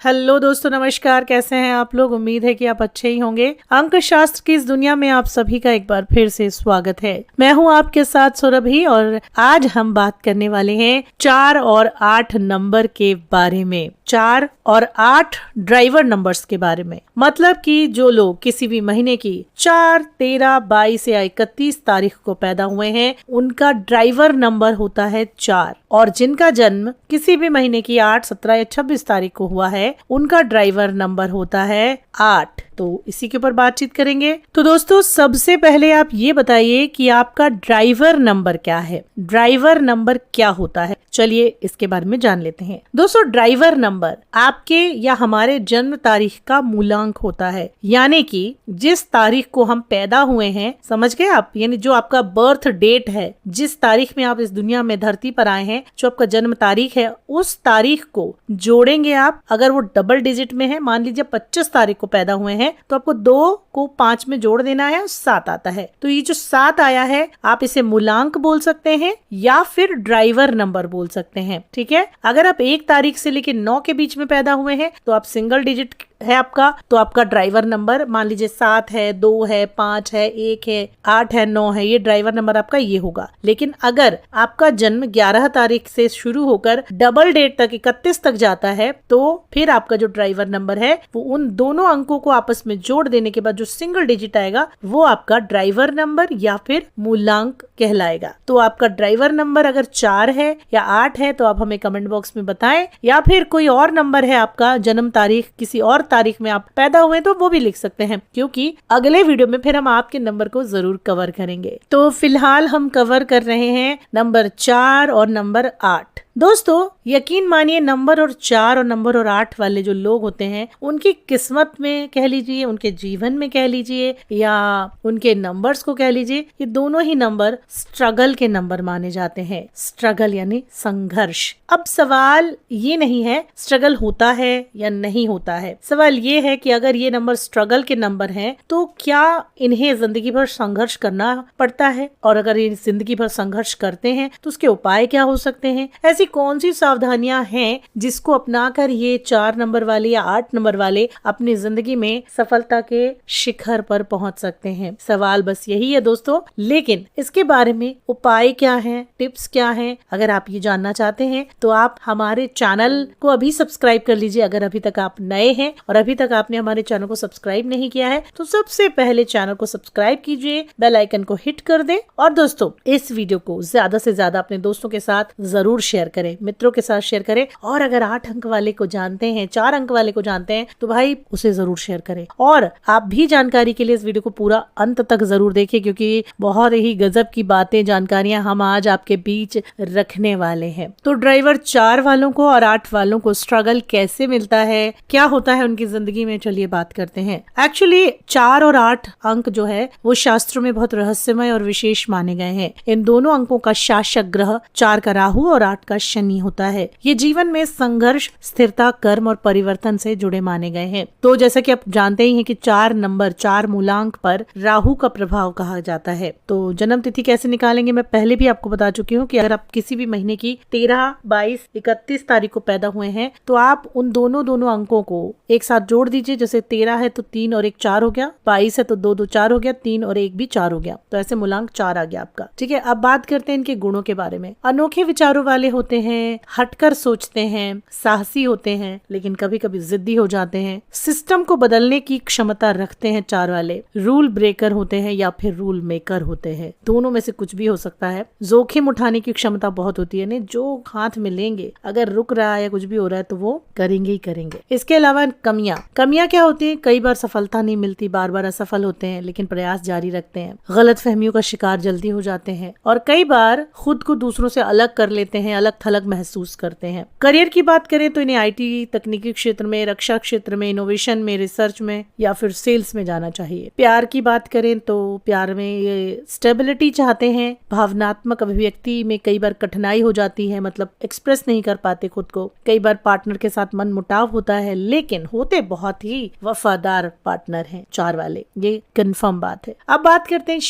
Hello दोस्तों, नमस्कार। कैसे हैं आप लोग? उम्मीद है कि आप अच्छे ही होंगे। अंक शास्त्र की इस दुनिया में आप सभी का एक बार फिर से स्वागत है। मैं हूं आपके साथ सुरभि और आज हम बात करने वाले हैं 4 और 8 नंबर के बारे में। 4 और 8 ड्राइवर नंबर्स के बारे में। मतलब कि जो लोग किसी भी महीने की 4, 13, 22 या 31 तारीख को पैदा हुए हैं उनका ड्राइवर नंबर होता है 4, और जिनका जन्म किसी भी महीने की 8, 17 या 26 तारीख को हुआ है उनका ड्राइवर नंबर होता है 8। तो इसी के ऊपर बातचीत करेंगे। तो दोस्तों, सबसे पहले आप ये बताइए कि आपका ड्राइवर नंबर क्या है। ड्राइवर नंबर क्या होता है, चलिए इसके बारे में जान लेते हैं। दोस्तों, ड्राइवर नंबर आपके या हमारे जन्म तारीख का मूलांक होता है, यानी कि जिस तारीख को हम पैदा हुए हैं, समझ गए आप, यानी जो आपका बर्थ डेट है, जिस तारीख में आप इस दुनिया में धरती पर आए हैं, जो आपका जन्म तारीख है, उस तारीख को जोड़ेंगे आप। अगर वो डबल डिजिट में है, मान लीजिए 25 तारीख को पैदा हुए हैं, तो आपको 2 को 5 में जोड़ देना है, 7 आता है। तो ये जो 7 आया है, आप इसे मूलांक बोल सकते हैं या फिर ड्राइवर नंबर बोल सकते हैं। ठीक है। अगर आप 1 तारीख से लेकर 9 के बीच में पैदा हुए हैं तो आप सिंगल डिजिट है आपका, तो आपका ड्राइवर नंबर मान लीजिए 7 है, 2 है, 5 है, 1 है, 8 है, 9 है, ये ड्राइवर नंबर आपका ये होगा। लेकिन अगर आपका जन्म 11 तारीख से शुरू होकर डबल डेट तक 31 तक जाता है, तो फिर आपका जो ड्राइवर नंबर है वो उन दोनों अंकों को आपस में जोड़ देने के बाद जो सिंगल डिजिट आएगा वो आपका ड्राइवर नंबर या फिर मूलांक कहलाएगा। तो आपका ड्राइवर नंबर अगर 4 है या 8 है तो आप हमें कमेंट बॉक्स में बताएं, या फिर कोई और नंबर है आपका, जन्म तारीख किसी और तारीख में आप पैदा हुए तो वो भी लिख सकते हैं, क्योंकि अगले वीडियो में फिर हम आपके नंबर को जरूर कवर करेंगे। तो फिलहाल हम कवर कर रहे हैं नंबर 4 और नंबर 8। दोस्तों, यकीन मानिए, नंबर और 4 और नंबर और 8 वाले जो लोग होते हैं उनकी किस्मत में कह लीजिए, उनके जीवन में कह लीजिए, या उनके नंबर्स को कह लीजिए, ये दोनों ही नंबर स्ट्रगल के नंबर माने जाते हैं। स्ट्रगल यानी संघर्ष। अब सवाल ये नहीं है स्ट्रगल होता है या नहीं होता है, सवाल ये है कि अगर ये नंबर स्ट्रगल के नंबर हैं तो क्या इन्हें जिंदगी भर संघर्ष करना पड़ता है, और अगर ये जिंदगी भर संघर्ष करते हैं तो उसके उपाय क्या हो सकते हैं। ऐसी कौन सी सावधानियां हैं जिसको अपनाकर ये 4 नंबर वाले या 8 नंबर वाले अपनी जिंदगी में सफलता के शिखर पर पहुंच सकते हैं। सवाल बस यही है दोस्तों, लेकिन इसके बारे में उपाय क्या हैं, टिप्स क्या हैं, अगर आप ये जानना चाहते हैं तो आप हमारे चैनल को अभी सब्सक्राइब कर लीजिए। अगर अभी तक आप नए हैं और अभी तक आपने हमारे चैनल को सब्सक्राइब नहीं किया है तो सबसे पहले चैनल को सब्सक्राइब कीजिए, बेल आइकन को हिट कर दें, और दोस्तों इस वीडियो को ज्यादा से ज्यादा अपने दोस्तों के साथ जरूर शेयर करें, मित्रों के साथ शेयर करें। और अगर 8 अंक वाले को जानते हैं, 4 अंक वाले को जानते हैं तो भाई उसे जरूर शेयर करें। और आप भी जानकारी के लिए इस वीडियो को पूरा अंत तक जरूर देखें, क्योंकि बहुत ही गजब की बातें, जानकारियां हम आज आपके बीच रखने वाले हैं। तो ड्राइवर 4 वालों को और 8 वालों को स्ट्रगल कैसे मिलता है, क्या होता है उनकी जिंदगी में, चलिए बात करते हैं। एक्चुअली 4 और 8 अंक जो है वो शास्त्रों में बहुत रहस्यमय और विशेष माने गए हैं। इन दोनों अंकों का शासक ग्रह 4 का राहु और 8 का शनि होता है। ये जीवन में संघर्ष, स्थिरता, कर्म और परिवर्तन से जुड़े माने गए हैं। तो जैसा कि आप जानते ही हैं कि 4 नंबर, 4 मूलांक पर राहु का प्रभाव कहा जाता है। तो जन्म तिथि कैसे निकालेंगे, मैं पहले भी आपको बता चुकी हूँ कि अगर आप किसी भी महीने की 13, 22, 31 तारीख को पैदा हुए हैं तो आप उन दोनों अंकों को एक साथ जोड़ दीजिए। जैसे 13 है तो 3 और 1 4 हो गया, 22 है तो 2 2 4 हो गया, 3 और 1 भी 4 हो गया, तो ऐसे मूलांक 4 आ गया आपका। ठीक है। अब बात करते हैं इनके गुणों के बारे में। अनोखे विचारों वाले होते हैं, हटकर सोचते हैं, साहसी होते हैं, लेकिन कभी कभी जिद्दी हो जाते हैं, सिस्टम को बदलने की क्षमता रखते हैं 4 वाले, रूल ब्रेकर होते हैं या फिर रूल मेकर होते हैं, दोनों में से कुछ भी हो सकता है। जोखिम उठाने की क्षमता बहुत होती है, जो हाथ में लेंगे, अगर रुक रहा है या कुछ भी हो रहा है तो वो करेंगे ही करेंगे। इसके अलावा कमियां क्या होती हैं, कई बार सफलता नहीं मिलती, बार बार असफल होते हैं, लेकिन प्रयास जारी रखते हैं, गलत फहमियों का शिकार जल्दी हो जाते हैं, और कई बार खुद को दूसरों से अलग कर लेते हैं, अलग थलग महसूस करते हैं। करियर की बात करें तो इन्हें आईटी, तकनीकी क्षेत्र में, रक्षा क्षेत्र में, इनोवेशन में, रिसर्च में या फिर सेल्स में जाना चाहिए। प्यार की बात करें तो प्यार में ये स्टेबिलिटी चाहते हैं, भावनात्मक अभिव्यक्ति में कई बार कठिनाई हो जाती है, मतलब एक्सप्रेस नहीं कर पाते खुद को, कई बार पार्टनर के साथ मन मुटाव होता है, लेकिन होते बहुत ही वफादार पार्टनर हैं 4 वाले, ये कंफर्म बात है। अब बात करते हैं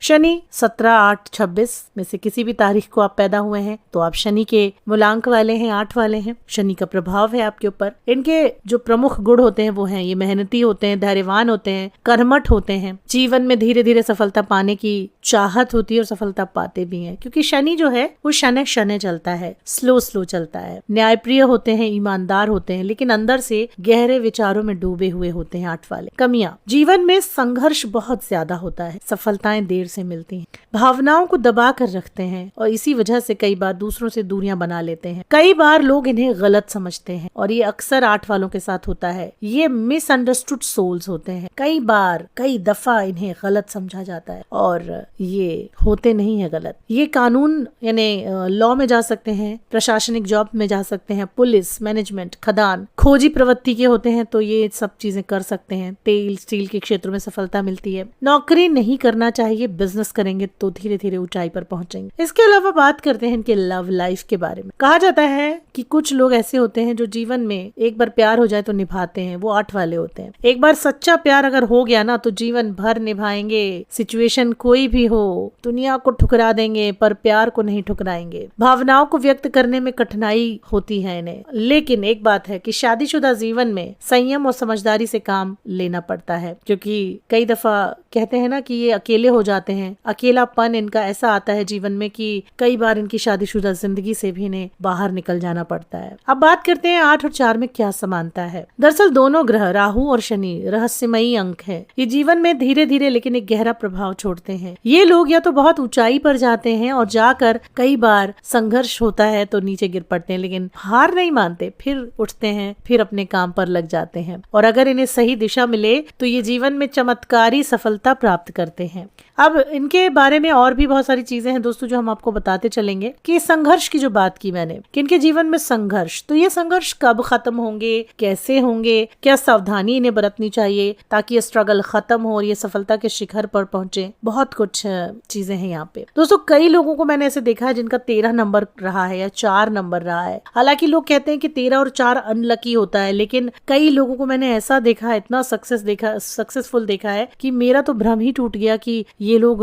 शनि 17, 8, 26 में से किसी भी तारीख को आप पैदा हुए हैं तो आप शनि शनि के मूलांक वाले हैं, 8 वाले हैं। शनि का प्रभाव है आपके ऊपर। इनके जो प्रमुख गुण होते हैं वो हैं, ये मेहनती होते हैं, धैर्यवान होते हैं, कर्मठ होते हैं, जीवन में धीरे धीरे सफलता पाने की चाहत होती है और सफलता पाते भी हैं, क्योंकि शनि जो है वो शनै शनै चलता है, स्लो चलता है। न्यायप्रिय होते हैं, ईमानदार होते हैं, लेकिन अंदर से गहरे विचारों में डूबे हुए होते हैं। 8 वाले। कमियां, जीवन में संघर्ष बहुत ज्यादा होता है, सफलताएं देर से मिलती हैं, भावनाओं को दबा कर रखते हैं और इसी वजह से कई बार दूसरों से दूरियां बना लेते हैं। कई बार लोग इन्हें गलत समझते हैं और ये अक्सर 8 वालों के साथ होता है। ये मिसअंडरस्टूड सोल्स होते हैं, कई बार कई दफा इन्हें गलत समझा जाता है और ये होते नहीं है गलत। ये कानून यानी लॉ में जा सकते हैं, प्रशासनिक जॉब में जा सकते हैं, पुलिस, मैनेजमेंट, खदान, खोजी प्रवृत्ति के होते हैं तो ये सब चीजें कर सकते हैं। तेल स्टील के क्षेत्र में सफलता मिलती है। नौकरी नहीं करना चाहिए, बिजनेस करेंगे तो धीरे धीरे ऊंचाई पर पहुंचेंगे। इसके अलावा बात करते हैं इनके लव लाइफ के बारे में। कहा जाता है कि कुछ लोग ऐसे होते हैं जो जीवन में एक बार प्यार हो जाए तो निभाते हैं, वो 8 वाले होते हैं। एक बार सच्चा प्यार अगर हो गया ना तो जीवन भर निभाएंगे। सिचुएशन कोई भी हो, दुनिया को ठुकरा देंगे पर प्यार को नहीं ठुकराएंगे। भावनाओं को व्यक्त करने में कठिनाई होती है इन्हें, लेकिन एक बात है कि शादीशुदा जीवन में संयम और समझदारी से काम लेना पड़ता है, क्योंकि कई दफा कहते हैं ना कि ये अकेले हो जाते हैं। अकेलापन इनका ऐसा आता है जीवन में कि कई बार इनकी शादीशुदा जिंदगी से भी इन्हें बाहर निकल जाना पड़ता है। अब बात करते हैं 8 और 4 में क्या समानता है। दरअसल दोनों ग्रह राहु और शनि रहस्यमयी अंक है। ये जीवन में धीरे धीरे लेकिन एक गहरा प्रभाव छोड़ते हैं। ये लोग या तो बहुत ऊंचाई पर जाते हैं और जाकर कई बार संघर्ष होता है तो नीचे गिर पड़ते हैं, लेकिन हार नहीं मानते, फिर उठते हैं, फिर अपने काम पर लग जाते हैं और अगर इन्हें सही दिशा मिले तो ये जीवन में चमत्कारी सफलता प्राप्त करते हैं। अब इनके बारे में और भी बहुत सारी चीजें हैं दोस्तों जो हम आपको बताते चलेंगे। कि संघर्ष की जो बात की मैंने कि इनके जीवन में संघर्ष, तो ये संघर्ष कब खत्म होंगे, कैसे होंगे, क्या सावधानी इन्हें बरतनी चाहिए ताकि ये स्ट्रगल खत्म हो और ये सफलता के शिखर पर पहुंचे। बहुत कुछ चीजें हैं यहाँ पे दोस्तों। कई लोगों को मैंने ऐसे देखा है जिनका 13 नंबर रहा है या 4 नंबर रहा है। हालांकि लोग कहते हैं कि 13 और 4 अनलकी होता है, लेकिन कई लोगों को मैंने ऐसा देखा है, इतना सक्सेसफुल देखा है कि मेरा तो भ्रम ही टूट गया कि ये लोग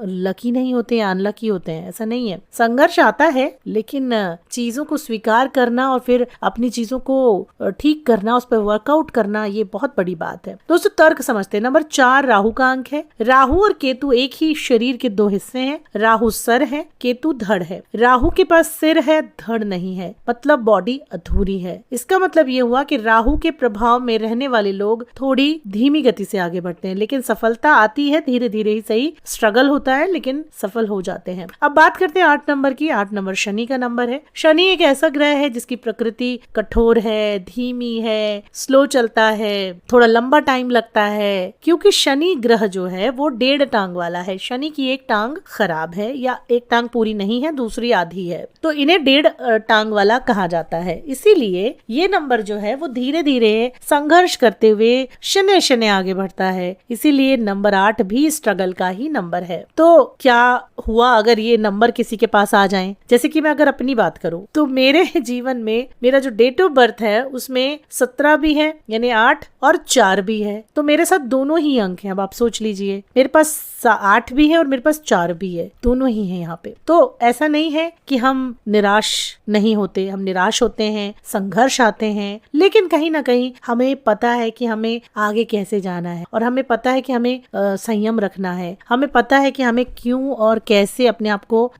लकी नहीं होते हैं, अनलकी होते हैं। ऐसा नहीं है, संघर्ष आता है लेकिन चीजों को स्वीकार करना और फिर अपनी चीजों को ठीक करना, उस पर वर्कआउट करना, ये बहुत बड़ी बात है दोस्तों। तर्क समझते हैं। नंबर 4 राहु का अंक है। राहु और केतु एक ही शरीर के 2 हिस्से हैं। राहु सर है, केतु धड़ है। राहु के पास सिर है, धड़ नहीं है, मतलब बॉडी अधूरी है। इसका मतलब ये हुआ कि राहु के प्रभाव में रहने वाले लोग थोड़ी धीमी गति से आगे बढ़ते हैं, लेकिन सफलता आती है धीरे धीरे ही सही। स्ट्रगल होता है लेकिन सफल हो जाते हैं। अब बात करते हैं 8 नंबर की। 8 नंबर शनि का नंबर है। शनि एक ऐसा ग्रह है जिसकी प्रकृति कठोर है, धीमी है, स्लो चलता है, थोड़ा लंबा टाइम लगता है, क्योंकि शनि ग्रह जो है वो 1.5 टांग वाला है। शनि की एक टांग खराब है या एक टांग पूरी नहीं है, दूसरी आधी है, तो इन्हें 1.5 टांग वाला कहा जाता है। इसीलिए ये नंबर जो है वो धीरे धीरे संघर्ष करते हुए शनै शनै आगे बढ़ता है। इसीलिए नंबर 8 भी स्ट्रगल का ही नंबर है। तो क्या हुआ अगर ये नंबर किसी के पास आ जाएं? जैसे कि मैं अगर अपनी बात करूं तो मेरे जीवन में मेरा जो डेट ऑफ बर्थ है उसमें 17 भी है, यानी 8 और 4 भी है, तो मेरे साथ दोनों ही अंक हैं। अब आप सोच लीजिए, मेरे पास 8 भी है और मेरे पास 4 भी है, दोनों ही है यहाँ पे। तो ऐसा नहीं है कि हम निराश नहीं होते, हम निराश होते हैं, संघर्ष आते हैं, लेकिन कहीं ना कहीं हमें पता है कि हमें आगे कैसे जाना है और हमें पता है कि हमें संयम रखना है, हमें पता है कि हमें क्यों और कैसे अपने आप को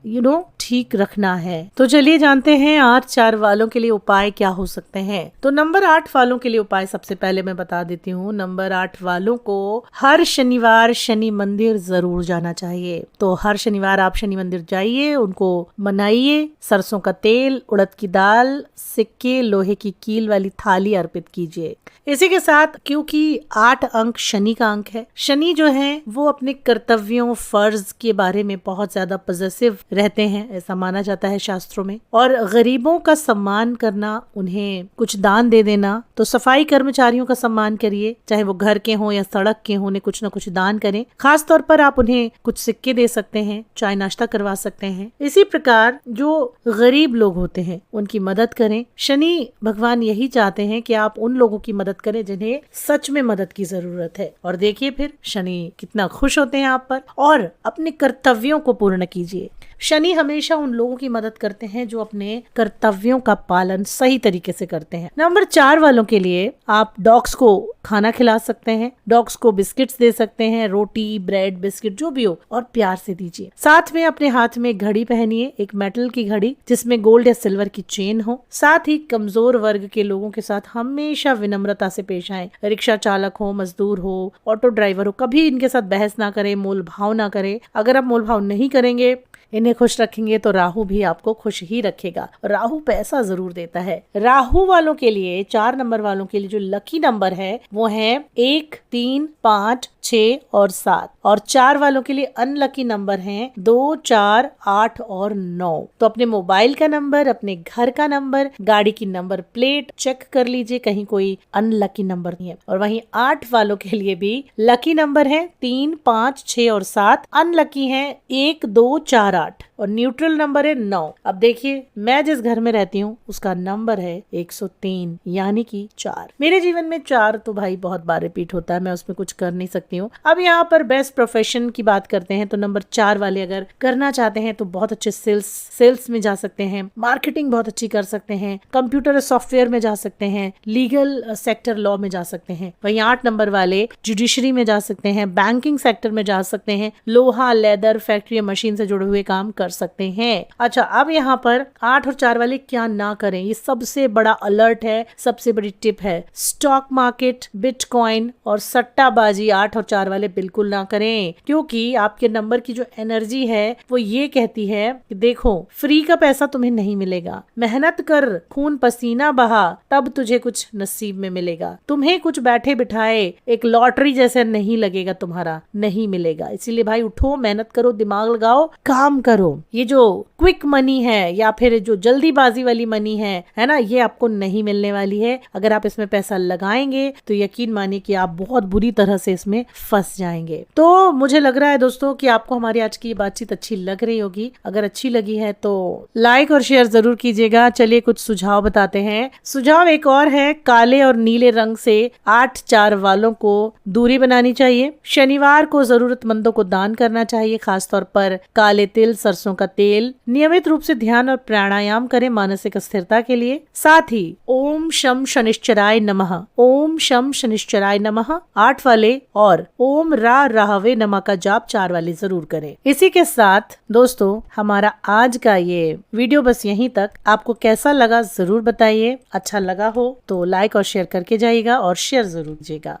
ठीक रखना है। तो चलिए जानते हैं 8-4 वालों के लिए उपाय क्या हो सकते हैं। तो नंबर 8 वालों के लिए उपाय सबसे पहले मैं बता देती हूँ। नंबर 8 वालों को हर शनिवार शनि मंदिर जरूर जाना चाहिए। तो हर शनिवार आप शनि मंदिर जाइए, उनको मनाइए, सरसों का तेल, उड़द की दाल, सिक्के, लोहे की कील वाली थाली अर्पित कीजिए। इसी के साथ क्योंकि 8 अंक शनि का अंक है, शनि जो है वो अपने कर्तव्यों, फर्ज के बारे में बहुत ज्यादा पॉजिटिव रहते हैं, ऐसा माना जाता है शास्त्रों में। और गरीबों का सम्मान करना, उन्हें कुछ दान दे देना, तो सफाई कर्मचारियों का सम्मान करिए, चाहे वो घर के हों या सड़क के हों, उन्हें कुछ न कुछ दान करें। खास तौर पर आप उन्हें कुछ सिक्के दे सकते हैं, चाय नाश्ता करवा सकते हैं। इसी प्रकार जो गरीब लोग होते हैं उनकी मदद करें। शनि भगवान यही चाहते हैं कि आप उन लोगों की मदद करें जिन्हें सच में मदद की जरूरत है। और देखिए फिर शनि कितना खुश होते हैं आप पर। और अपने कर्तव्यों को पूर्ण कीजिए। शनि हमेशा उन लोगों की मदद करते हैं जो अपने कर्तव्यों का पालन सही तरीके से करते हैं। नंबर 4 वालों के लिए आप डॉग्स को खाना खिला सकते हैं, डॉग्स को बिस्किट्स दे सकते हैं, रोटी, ब्रेड, बिस्किट जो भी हो, और प्यार से दीजिए। साथ में अपने हाथ में घड़ी पहनिए, एक मेटल की घड़ी जिसमें गोल्ड या सिल्वर की चेन हो। साथ ही कमजोर वर्ग के लोगों के साथ हमेशा विनम्रता से पेश आए। रिक्शा चालक हो, मजदूर हो, ऑटो ड्राइवर हो, कभी इनके साथ बहस ना करें, मोल भाव ना करें। अगर आप मोल भाव नहीं करेंगे, इन्हें खुश रखेंगे, तो राहु भी आपको खुश ही रखेगा। राहु पैसा जरूर देता है। राहु वालों के लिए, 4 नंबर वालों के लिए जो लकी नंबर है वो है 1, 3, 5, 6 और 7। और 4 वालों के लिए अनलकी नंबर हैं 2, 4, 8 और 9। तो अपने मोबाइल का नंबर, अपने घर का नंबर, गाड़ी की नंबर प्लेट चेक कर लीजिए, कहीं कोई अनलकी नंबर नहीं है। और वहीं 8 वालों के लिए भी लकी नंबर है 3, 5, 6 और 7। अनलकी है 1, 2, 4, 8 और न्यूट्रल नंबर है 9। अब देखिए, मैं जिस घर में रहती हूँ उसका नंबर है 103 यानी कि 4। मेरे जीवन में 4 तो भाई बहुत बार रिपीट होता है, मैं उसमें कुछ कर नहीं सकती हूँ। अब यहाँ पर बेस्ट प्रोफेशन की बात करते हैं तो नंबर 4 वाले अगर करना चाहते हैं तो बहुत अच्छे सेल्स में जा सकते हैं, मार्केटिंग बहुत अच्छी कर सकते हैं, कंप्यूटर सॉफ्टवेयर में जा सकते हैं, लीगल सेक्टर लॉ में जा सकते हैं। वहीं 8 नंबर वाले जुडिशरी में जा सकते हैं, बैंकिंग सेक्टर में जा सकते हैं, लोहा, लेदर, फैक्ट्री, मशीन से जुड़े हुए काम कर सकते हैं। अच्छा, अब यहाँ पर 8 और 4 वाले क्या ना करें, ये सबसे बड़ा अलर्ट है, सबसे बड़ी टिप है। स्टॉक मार्केट, बिटकॉइन और सट्टाबाजी 8 और 4 वाले बिल्कुल ना करें, क्योंकि आपके नंबर की जो एनर्जी है वो ये कहती है कि देखो, फ्री का पैसा तुम्हें नहीं मिलेगा, मेहनत कर, खून पसीना बहा, तब तुझे कुछ नसीब में मिलेगा। तुम्हें कुछ बैठे बिठाए एक लॉटरी जैसे नहीं लगेगा, तुम्हारा नहीं मिलेगा। इसीलिए भाई उठो, मेहनत करो, दिमाग लगाओ, काम करो। ये जो क्विक मनी है या फिर जो जल्दीबाजी वाली मनी है ना, ये आपको नहीं मिलने वाली है। अगर आप इसमें पैसा लगाएंगे तो यकीन मानिए कि आप बहुत बुरी तरह से इसमें फंस जाएंगे। तो मुझे लग रहा है दोस्तों कि आपको हमारी आज की बातचीत अच्छी लग रही होगी। अगर अच्छी लगी है तो लाइक और शेयर जरूर कीजिएगा। चलिए कुछ सुझाव बताते हैं। सुझाव एक और है, काले और नीले रंग से 8, 4 वालों को दूरी बनानी चाहिए। शनिवार को जरूरतमंदों को दान करना चाहिए, खासतौर पर काले तिल, सरसों का तेल। नियमित रूप से ध्यान और प्राणायाम करें मानसिक स्थिरता के लिए। साथ ही ओम शम शनिश्चराय नमः, ओम शम शनिश्चराय नमः 8 वाले और ओम रा राहवे नमः का जाप 4 वाले जरूर करें। इसी के साथ दोस्तों हमारा आज का ये वीडियो बस यहीं तक। आपको कैसा लगा जरूर बताइए। अच्छा लगा हो तो लाइक और शेयर करके जाइएगा और शेयर जरूर कीजिएगा।